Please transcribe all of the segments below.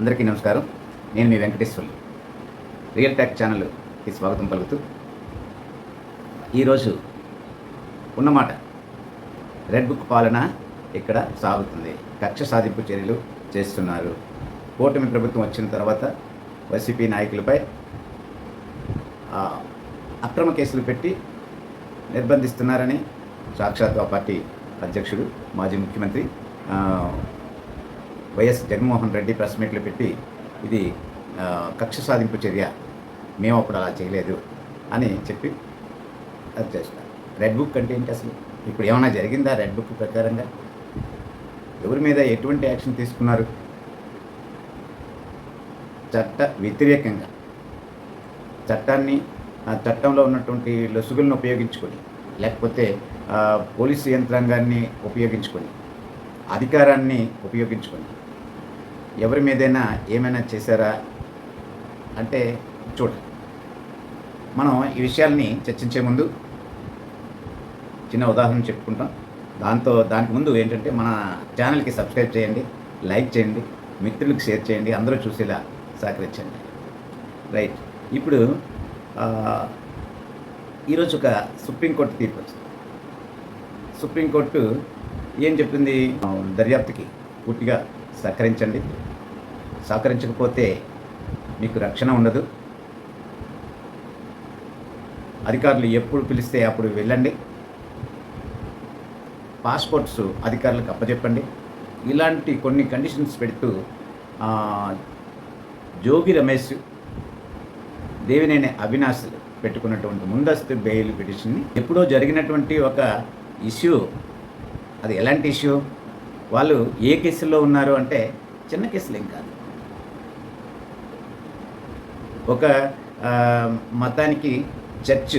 అందరికీ నమస్కారం. నేను మీ వెంకటేశ్వర్లు. రియల్ టాక్ ఛానల్కి స్వాగతం పలుకుతూ ఈరోజు ఉన్నమాట, రెడ్ బుక్ పాలన ఇక్కడ సాగుతుంది. కక్ష సాధింపు చర్యలు చేస్తున్నారు. కూటమి ప్రభుత్వం వచ్చిన తర్వాత వైసీపీ నాయకులపై అక్రమ కేసులు పెట్టి నిర్బంధిస్తున్నారని సాక్షాత్ ఆ పార్టీ అధ్యక్షుడు మాజీ ముఖ్యమంత్రి వైఎస్ జగన్మోహన్ రెడ్డి ప్రెస్ మీట్లు పెట్టి ఇది కక్ష సాధింపు చర్య, మేము అప్పుడు అలా చేయలేదు అని చెప్పి అది చేస్తారు. రెడ్ బుక్ అంటే ఏంటి అసలు? ఇప్పుడు ఏమైనా జరిగిందా రెడ్ బుక్ ప్రకారంగా? ఎవరి మీద ఎటువంటి యాక్షన్ తీసుకున్నారు? చట్ట వ్యతిరేకంగా చట్టంలో ఉన్నటువంటి లొసుగులను ఉపయోగించుకొని, లేకపోతే పోలీసు యంత్రాంగాన్ని ఉపయోగించుకొని, అధికారాన్ని ఉపయోగించుకొని ఎవరి మీదైనా ఏమైనా చేశారా అంటే చూడండి. మనం ఈ విషయాల్ని చర్చించే ముందు చిన్న ఉదాహరణ చెప్పుకుంటాం. దానికి ముందు ఏంటంటే, మన ఛానల్కి సబ్స్క్రైబ్ చేయండి, లైక్ చేయండి, మిత్రులకు షేర్ చేయండి, అందరూ చూసేలా సహకరించండి. రైట్. ఇప్పుడు ఈరోజు ఒక సుప్రీంకోర్టు తీర్పు వచ్చింది. సుప్రీంకోర్టు ఏం చెప్పింది? దర్యాప్తుకి పూర్తిగా సహకరించండి, సహకరించకపోతే మీకు రక్షణ ఉండదు, అధికారులు ఎప్పుడు పిలిస్తే అప్పుడు వెళ్ళండి, పాస్పోర్ట్స్ అధికారులకు అప్పచెప్పండి, ఇలాంటి కొన్ని కండిషన్స్ పెడుతూ జోగి రమేష్, దేవినేని అవినాష్ పెట్టుకున్నటువంటి ముందస్తు బెయిల్ పిటిషన్ని ఎప్పుడో జరిగినటువంటి ఒక ఇష్యూ. అది ఎలాంటి ఇష్యూ? వాళ్ళు ఏ కేసుల్లో ఉన్నారు అంటే చిన్న కేసులు ఏం కాదు. ఒక మతానికి చర్చ్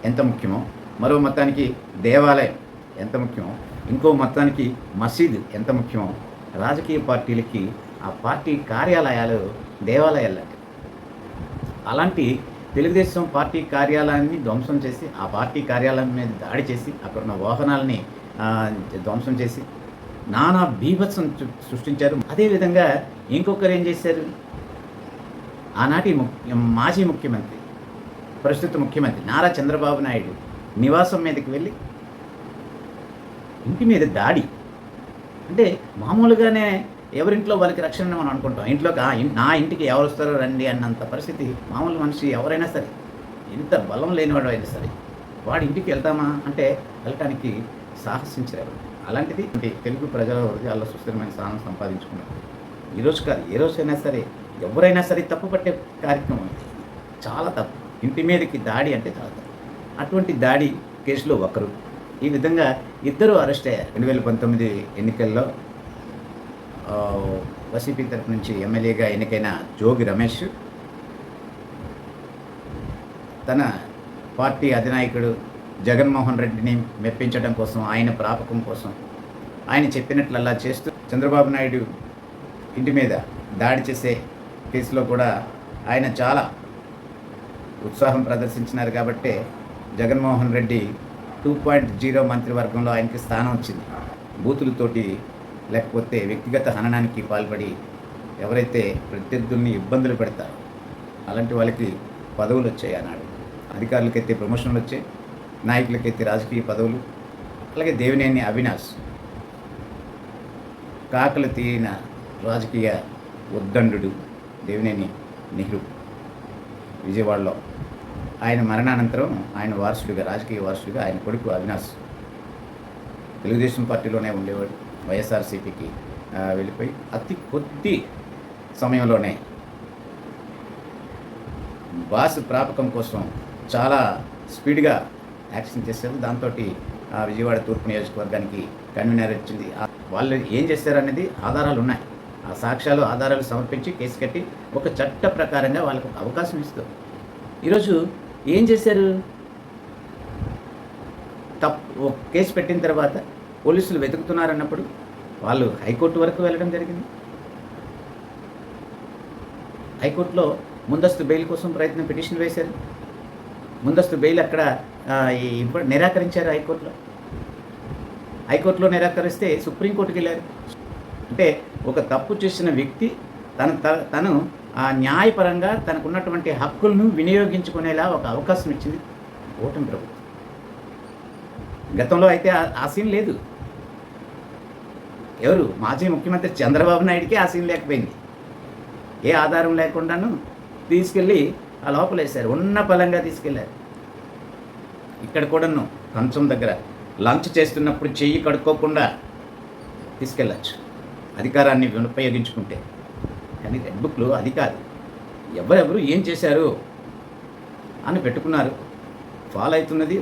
ఎంత ముఖ్యమో, మరో మతానికి దేవాలయం ఎంత ముఖ్యమో, ఇంకో మతానికి మసీదు ఎంత ముఖ్యమో, రాజకీయ పార్టీలకి ఆ పార్టీ కార్యాలయాలు దేవాలయాలు. అలాంటి తెలుగుదేశం పార్టీ కార్యాలయాన్ని ధ్వంసం చేసి, ఆ పార్టీ కార్యాలయం మీద దాడి చేసి, అక్కడ ఉన్న వాహనాలని ధ్వంసం చేసి నానా బీభత్సం సృష్టించారు. అదేవిధంగా ఇంకొకరు ఏం చేశారు? ఆనాటి మాజీ ముఖ్యమంత్రి, ప్రస్తుత ముఖ్యమంత్రి నారా చంద్రబాబు నాయుడు నివాసం మీదకి వెళ్ళి ఇంటి మీద దాడి. అంటే మామూలుగానే ఎవరింట్లో వాళ్ళకి రక్షణ మనం అనుకుంటాం. ఇంట్లోకి నా ఇంటికి ఎవరు వస్తారో రండి అన్నంత పరిస్థితి. మామూలు మనిషి ఎవరైనా సరే, ఎంత బలం లేనివాడు అయినా సరే, వాడి ఇంటికి వెళ్తామా అంటే వెళ్ళటానికి సాహసించారు. అలాంటిది తెలుగు ప్రజల హృదయాల్లో సుస్థిరమైన స్థానం సంపాదించుకున్నారు. ఈరోజు కాదు, ఏ రోజైనా సరే, ఎవరైనా సరే తప్పు పట్టే కార్యక్రమం ఉంది. చాలా తప్పు. ఇంటి మీదకి దాడి అంటే చాలా తప్పు. అటువంటి దాడి కేసులో ఒకరు, ఈ విధంగా ఇద్దరు అరెస్ట్ అయ్యారు. 2019 ఎన్నికల్లో వైసీపీ తరఫు నుంచి ఎమ్మెల్యేగా ఎన్నికైన జోగి రమేష్ తన పార్టీ అధినాయకుడు జగన్మోహన్ రెడ్డిని మెప్పించడం కోసం, ఆయన ప్రాపకం కోసం ఆయన చెప్పినట్లల్లా చేస్తూ చంద్రబాబు నాయుడు ఇంటి మీద దాడి చేసే కేసులో కూడా ఆయన చాలా ఉత్సాహం ప్రదర్శించినారు. కాబట్టే జగన్మోహన్ రెడ్డి 2.0 మంత్రివర్గంలో ఆయనకి స్థానం వచ్చింది. బూతులతోటి, లేకపోతే వ్యక్తిగత హననానికి పాల్పడి ఎవరైతే ప్రత్యర్థుల్ని ఇబ్బందులు పెడతారో అలాంటి వాళ్ళకి పదవులు వచ్చాయి. అన్నాడు అధికారులకైతే ప్రమోషన్లు వచ్చాయి, నాయకులకైతే రాజకీయ పదవులు. అలాగే దేవినేని అవినాష్ కాకలు తీరిన రాజకీయ ఉద్దండు దేవినేని నెహ్రూ విజయవాడలో ఆయన మరణానంతరం ఆయన వారసుడిగా, రాజకీయ వారసుడిగా ఆయన కొడుకు అవినాష్ తెలుగుదేశం పార్టీలోనే ఉండేవాడు. వైఎస్ఆర్సీపీకి వెళ్ళిపోయి అతి కొద్ది సమయంలోనే బాస్ ప్రాపకం కోసం చాలా స్పీడ్గా యాక్షన్ చేశారు. దాంతో విజయవాడ తూర్పు నియోజకవర్గానికి కన్వీనర్ వచ్చింది. వాళ్ళు ఏం చేశారనేది ఆధారాలు ఉన్నాయి. ఆ సాక్ష్యాలు, ఆధారాలు సమర్పించి కేసు కట్టి ఒక చట్ట ప్రకారంగా వాళ్ళకు ఒక అవకాశం ఇస్తారు. ఈరోజు ఏం చేశారు? ఒక కేసు పెట్టిన తర్వాత పోలీసులు వెతుకుతున్నారన్నప్పుడు వాళ్ళు హైకోర్టు వరకు వెళ్ళడం జరిగింది. హైకోర్టులో ముందస్తు బెయిల్ కోసం పిటిషన్ వేశారు. ముందస్తు బెయిల్ అక్కడ నిరాకరించారు హైకోర్టులో నిరాకరిస్తే సుప్రీంకోర్టుకి వెళ్ళారు. అంటే ఒక తప్పు చేసిన వ్యక్తి తను న్యాయపరంగా తనకున్నటువంటి హక్కులను వినియోగించుకునేలా ఒక అవకాశం ఇచ్చింది కూటమి ప్రభుత్వం. గతంలో అయితే ఆ సీన్ లేదు. ఎవరు మాజీ ముఖ్యమంత్రి చంద్రబాబు నాయుడికి ఆ సీన్ లేకపోయింది. ఏ ఆధారం లేకుండాను తీసుకెళ్ళి ఆ లోపలేశారు, ఉన్న పలంగా తీసుకెళ్ళారు. ఇక్కడ కూడాను కంచం దగ్గర లంచ్ చేస్తున్నప్పుడు చెయ్యి కడుక్కోకుండా తీసుకెళ్ళచ్చు అధికారాన్ని ఉపయోగించుకుంటే. కానీ రెడ్ బుక్లో అది కాదు. ఎవరెవరు ఏం చేశారు అని పెట్టుకున్నారు. ఫాలో అవుతున్నది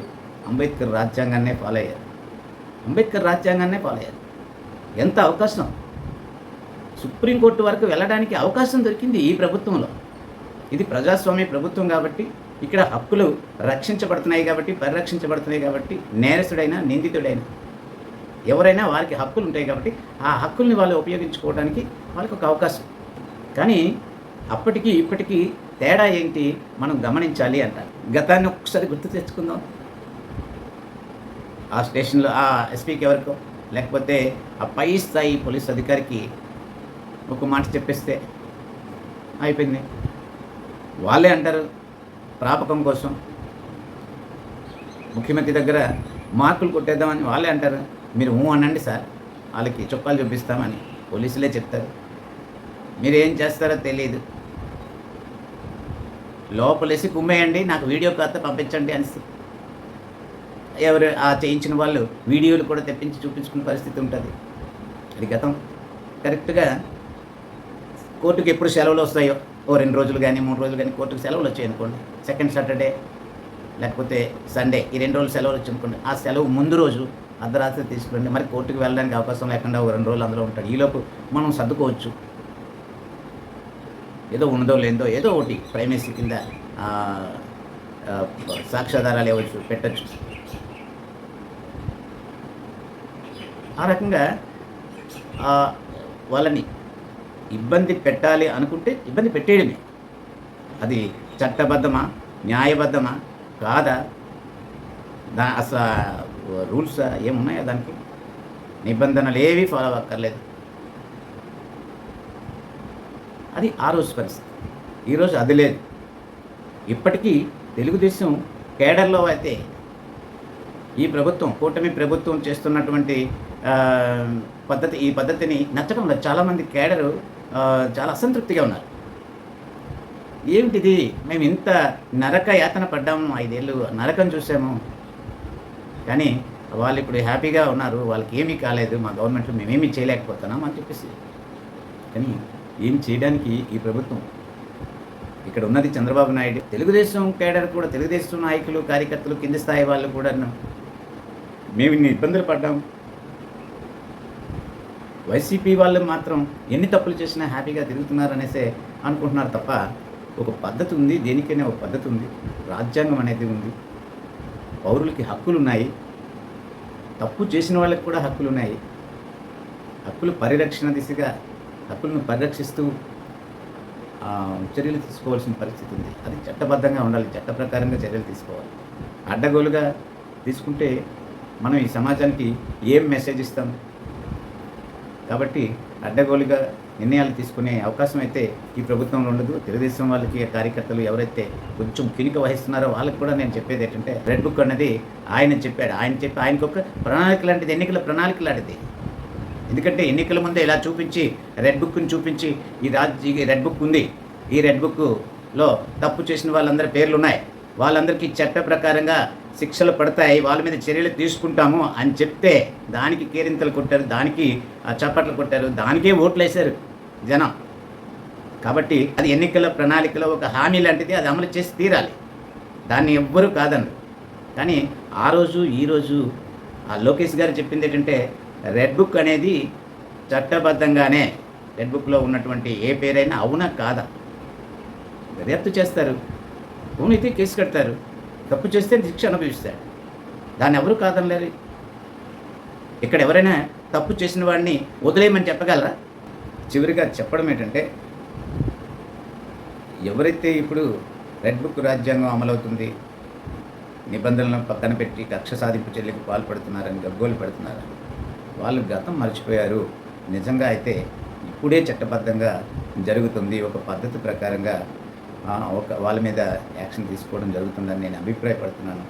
అంబేద్కర్ రాజ్యాంగాన్నే ఫాలో అయ్యారు. ఎంత అవకాశం! సుప్రీంకోర్టు వరకు వెళ్ళడానికి అవకాశం దొరికింది ఈ ప్రభుత్వంలో. ఇది ప్రజాస్వామ్య ప్రభుత్వం కాబట్టి ఇక్కడ హక్కులు రక్షించబడుతున్నాయి కాబట్టి, పరిరక్షించబడుతున్నాయి కాబట్టి, నేరస్తుడైనా నిందితుడైనా ఎవరైనా వారికి హక్కులు ఉంటాయి కాబట్టి ఆ హక్కుల్ని వాళ్ళు ఉపయోగించుకోవడానికి వాళ్ళకి ఒక అవకాశం. కానీ అప్పటికి ఇప్పటికీ తేడా ఏంటి మనం గమనించాలి అంటారు. గతాన్ని ఒక్కసారి గుర్తు తెచ్చుకుందాం. ఆ స్టేషన్లో ఆ ఎస్పీకి ఎవరికో లేకపోతే ఆ పై స్థాయి పోలీస్ అధికారికి ఒక మాట చెప్పేస్తే అయిపోయింది. వాళ్ళే అంటారు ప్రాపకం కోసం ముఖ్యమంత్రి దగ్గర మార్కులు కొట్టేద్దామని వాళ్ళే అంటారు. మీరు అనండి సార్, వాళ్ళకి చొక్కాలు చూపిస్తామని పోలీసులే చెప్తారు. మీరేం చేస్తారో తెలియదు. లోపలేసి కుమ్మేయండి, నాకు వీడియో ఖాతా పంపించండి అని ఎవరు ఆ చేయించిన వాళ్ళు వీడియోలు కూడా తెప్పించి చూపించుకునే పరిస్థితి ఉంటుంది. అది గతం. కరెక్ట్గా కోర్టుకి ఎప్పుడు సెలవులు వస్తాయో, 2 రోజులు కానీ 3 రోజులు కానీ కోర్టుకు సెలవులు వచ్చాయి అనుకోండి, సెకండ్ సాటర్డే లేకపోతే సండే, ఈ 2 రోజులు సెలవులు వచ్చి అనుకోండి, ఆ సెలవు ముందు రోజు అర్ధరాత్రి తీసుకురండి. మరి కోర్టుకు వెళ్ళడానికి అవకాశం లేకుండా 2 రోజులు అందులో ఉంటాడు. ఈలోపు మనం సర్దుకోవచ్చు. ఏదో ఉన్నదో లేదో ఏదో ఒకటి ప్రైమసీ కింద సాక్ష్యాధారాలు ఇవ్వచ్చు, పెట్టచ్చు. ఆ రకంగా వాళ్ళని ఇబ్బంది పెట్టాలి అనుకుంటే ఇబ్బంది పెట్టేయడమే. అది చట్టబద్ధమా, న్యాయబద్ధమా కాదా, అసలు రూల్స్ ఏమున్నాయో దానికి నిబంధనలు ఏవి ఫాలో అక్కర్లేదు. అది ఆ రోజు పరిస్థితి. ఈరోజు అది లేదు. ఇప్పటికీ తెలుగుదేశం కేడర్లో అయితే ఈ ప్రభుత్వం, కూటమి ప్రభుత్వం చేస్తున్నటువంటి ఈ పద్ధతిని నచ్చడం లేదు. చాలామంది కేడరు చాలా అసంతృప్తిగా ఉన్నారు. ఏమిటిది, మేము ఇంత నరక యాతన పడ్డాము, 5 ఏళ్ళు నరకం చూసాము, కానీ వాళ్ళు ఇప్పుడు హ్యాపీగా ఉన్నారు, వాళ్ళకి ఏమీ కాలేదు, మా గవర్నమెంట్లో మేమేమీ చేయలేకపోతున్నాం అని చెప్పేసి. కానీ ఏం చేయడానికి ఈ ప్రభుత్వం, ఇక్కడ ఉన్నది చంద్రబాబు నాయుడు. తెలుగుదేశం కేడర్ కూడా, తెలుగుదేశం నాయకులు, కార్యకర్తలు, కింది స్థాయి వాళ్ళు కూడా మేము ఇన్ని ఇబ్బందులు పడ్డాము. వైసీపీ వాళ్ళు మాత్రం ఎన్ని తప్పులు చేసినా హ్యాపీగా తిరుగుతున్నారనేసే అనుకుంటున్నారు తప్ప, ఒక పద్ధతి ఉంది, దేనికైనా ఒక పద్ధతి ఉంది, రాజ్యాంగం అనేది ఉంది, పౌరులకి హక్కులు ఉన్నాయి, తప్పు చేసిన వాళ్ళకి కూడా హక్కులు ఉన్నాయి. హక్కులు పరిరక్షణ దిశగా హక్కులను పరిరక్షిస్తూ చర్యలు తీసుకోవాల్సిన పరిస్థితి ఉంది. అది చట్టబద్ధంగా ఉండాలి, చట్ట ప్రకారంగా చర్యలు తీసుకోవాలి. అడ్డగోలుగా తీసుకుంటే మనం ఈ సమాజానికి ఏం మెసేజ్ ఇస్తాం? కాబట్టి అడ్డగోలుగా నిర్ణయాలు తీసుకునే అవకాశం అయితే ఈ ప్రభుత్వంలో ఉండదు. తెలుగుదేశం వాళ్ళకి, కార్యకర్తలు ఎవరైతే కొంచెం కినిక వహిస్తున్నారో వాళ్ళకి కూడా నేను చెప్పేది ఏంటంటే, రెడ్ బుక్ అన్నది ఆయన చెప్పాడు. ఆయనకు ఒక ప్రణాళిక లాంటిది, ఎన్నికల ప్రణాళిక లాంటిది. ఎందుకంటే ఎన్నికల ముందే ఇలా చూపించి, రెడ్ బుక్ని చూపించి, ఈ రెడ్ బుక్ ఉంది, ఈ రెడ్ బుక్లో తప్పు చేసిన వాళ్ళందరి పేర్లు ఉన్నాయి, వాళ్ళందరికీ చట్ట ప్రకారంగా శిక్షలు పడతాయి, వాళ్ళ మీద చర్యలు తీసుకుంటాము అని చెప్తే దానికి కేరింతలు కొట్టారు, దానికి చప్పట్లు కొట్టారు, దానికే ఓట్లు వేశారు జనం. కాబట్టి అది ఎన్నికల ప్రణాళికలో ఒక హామీ లాంటిది, అది అమలు చేసి తీరాలి, దాన్ని ఎవ్వరూ కాదన్నారు. కానీ ఆ రోజు ఈరోజు లోకేష్ గారు చెప్పింది ఏంటంటే, రెడ్ బుక్ అనేది చట్టబద్ధంగానే, రెడ్ బుక్లో ఉన్నటువంటి ఏ పేరైనా అవునా కాదా దర్యాప్తు చేస్తారు, అవునైతే కేసు కడతారు, తప్పు చేస్తే శిక్ష అనుభవిస్తాడు, దాన్ని ఎవరు కాదనలేరు. ఇక్కడ ఎవరైనా తప్పు చేసిన వాడిని వదిలేయమని చెప్పగలరా? చివరిగా చెప్పడం ఏంటంటే, ఎవరైతే ఇప్పుడు రెడ్ బుక్ రాజ్యాంగం అమలవుతుంది, నిబంధనలను పక్కన పెట్టి కక్ష సాధింపు చర్యలకు పాల్పడుతున్నారని గగ్గోలు పెడుతున్నారు, వాళ్ళు గతం మర్చిపోయారు. నిజంగా అయితే ఇప్పుడే చట్టబద్ధంగా జరుగుతుంది. ఒక పద్ధతి ప్రకారంగా వాళ్ళ మీద యాక్షన్ తీసుకోవడం జరుగుతుందని నేను అభిప్రాయపడుతున్నాను.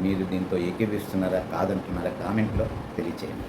మీరు దీంతో ఏకీభవిస్తున్నారా? కాదంటున్నారా? కామెంట్‌లో తెలియచేయండి.